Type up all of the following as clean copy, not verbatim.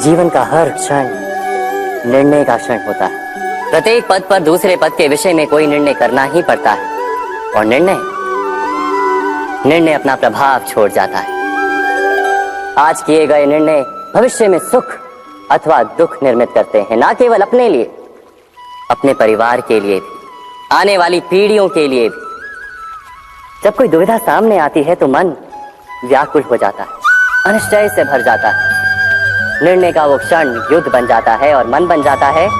जीवन का हर क्षण निर्णय का क्षण होता है। प्रत्येक पद पर दूसरे पद के विषय में कोई निर्णय करना ही पड़ता है और निर्णय अपना प्रभाव छोड़ जाता है। आज किए गए निर्णय भविष्य में सुख अथवा दुख निर्मित करते हैं, ना केवल अपने लिए, अपने परिवार के लिए भी, आने वाली पीढ़ियों के लिए भी। जब कोई दुविधा सामने आती है तो मन व्याकुल हो जाता है, अनिश्चय से भर जाता है। निर्णय का वो क्षण युद्ध बन जाता है और मन बन जाता है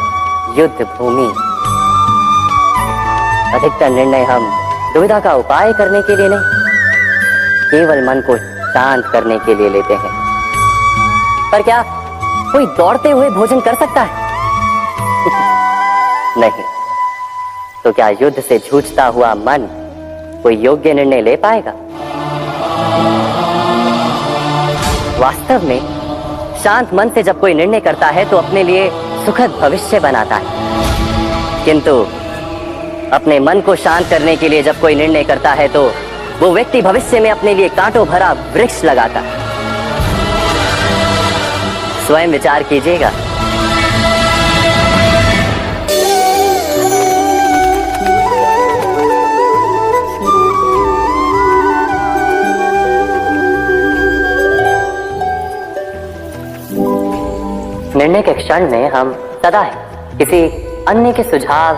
युद्ध भूमि। अधिकतर निर्णय हम दुविधा का उपाय करने के लिए नहीं, केवल मन को शांत करने के लिए लेते हैं। पर क्या कोई दौड़ते हुए भोजन कर सकता है? नहीं। तो क्या युद्ध से जूझता हुआ मन कोई योग्य निर्णय ले पाएगा? वास्तव में शांत मन से जब कोई निर्णय करता है तो अपने लिए सुखद भविष्य बनाता है, किंतु अपने मन को शांत करने के लिए जब कोई निर्णय करता है तो वो व्यक्ति भविष्य में अपने लिए कांटों भरा वृक्ष लगाता है। स्वयं विचार कीजिएगा। निर्णय के क्षण में हम सदा किसी अन्य के सुझाव,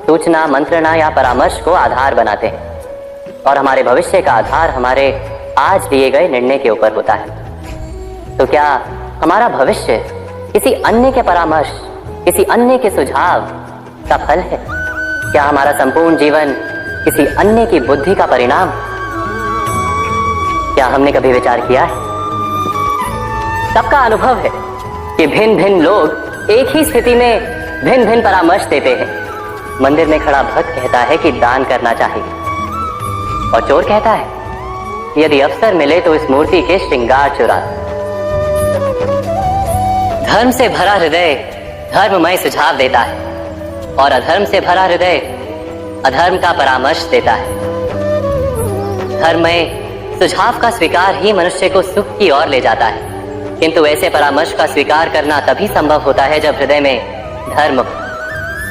सूचना, मंत्रणा या परामर्श को आधार बनाते हैं और हमारे भविष्य का आधार हमारे आज लिए गए निर्णय के ऊपर होता है। तो क्या हमारा भविष्य किसी अन्य के परामर्श, किसी अन्य के सुझाव का फल है? क्या हमारा संपूर्ण जीवन किसी अन्य की बुद्धि का परिणाम? क्या हमने कभी विचार किया है? सबका अनुभव है कि भिन्न भिन्न लोग एक ही स्थिति में भिन्न भिन्न परामर्श देते हैं। मंदिर में खड़ा भक्त कहता है कि दान करना चाहिए और चोर कहता है यदि अवसर मिले तो इस मूर्ति के श्रृंगार चुरा। धर्म से भरा हृदय धर्ममय सुझाव देता है और अधर्म से भरा हृदय अधर्म का परामर्श देता है। धर्ममय सुझाव का स्वीकार ही मनुष्य को सुख की ओर ले जाता है, किंतु ऐसे परामर्श का स्वीकार करना तभी संभव होता है जब हृदय में धर्म,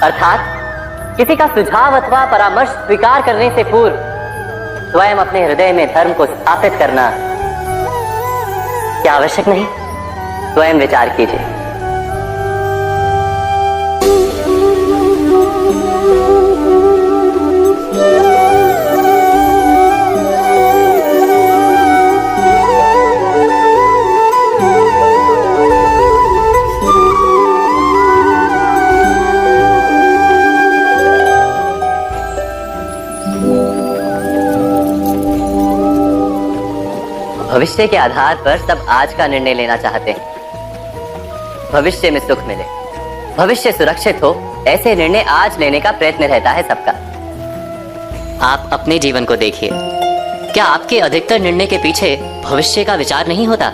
अर्थात किसी का सुझाव अथवा परामर्श स्वीकार करने से पूर्व स्वयं अपने हृदय में धर्म को स्थापित करना क्या आवश्यक नहीं? स्वयं विचार कीजिए। भविष्य के आधार पर सब आज का निर्णय लेना चाहते हैं। भविष्य में सुख मिले, भविष्य सुरक्षित हो, ऐसे निर्णय आज लेने का प्रयत्न रहता है सबका। आप अपने जीवन को देखिए, क्या आपके अधिकतर निर्णय के पीछे भविष्य का विचार नहीं होता?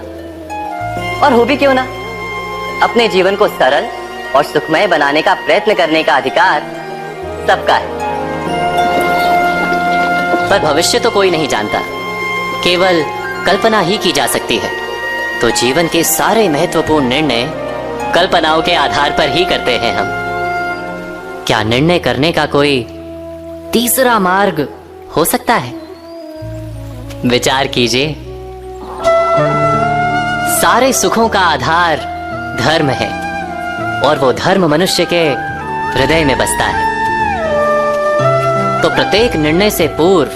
और हो भी क्यों ना, अपने जीवन को सरल और सुखमय बनाने का प्रयत्न करने का अधिकार सबका है। पर भविष्य तो कोई नहीं जानता, केवल कल्पना ही की जा सकती है। तो जीवन के सारे महत्वपूर्ण निर्णय कल्पनाओं के आधार पर ही करते हैं हम। क्या निर्णय करने का कोई तीसरा मार्ग हो सकता है? विचार कीजिए। सारे सुखों का आधार धर्म है और वो धर्म मनुष्य के हृदय में बसता है। तो प्रत्येक निर्णय से पूर्व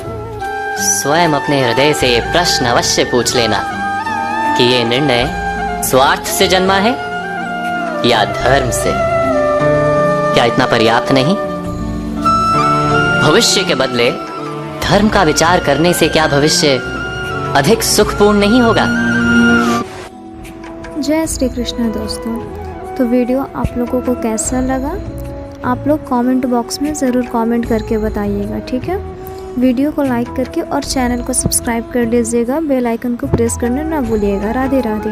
स्वयं अपने हृदय से ये प्रश्न अवश्य पूछ लेना कि ये निर्णय स्वार्थ से जन्मा है या धर्म से। क्या इतना पर्याप्त नहीं? भविष्य के बदले धर्म का विचार करने से क्या भविष्य अधिक सुखपूर्ण नहीं होगा? जय श्री कृष्ण दोस्तों। तो वीडियो आप लोगों को कैसा लगा आप लोग कमेंट बॉक्स में ज़रूर कमेंट करके बताइएगा, ठीक है। वीडियो को लाइक करके और चैनल को सब्सक्राइब कर लीजिएगा, बेल आइकन को प्रेस करना ना भूलिएगा। राधे राधे।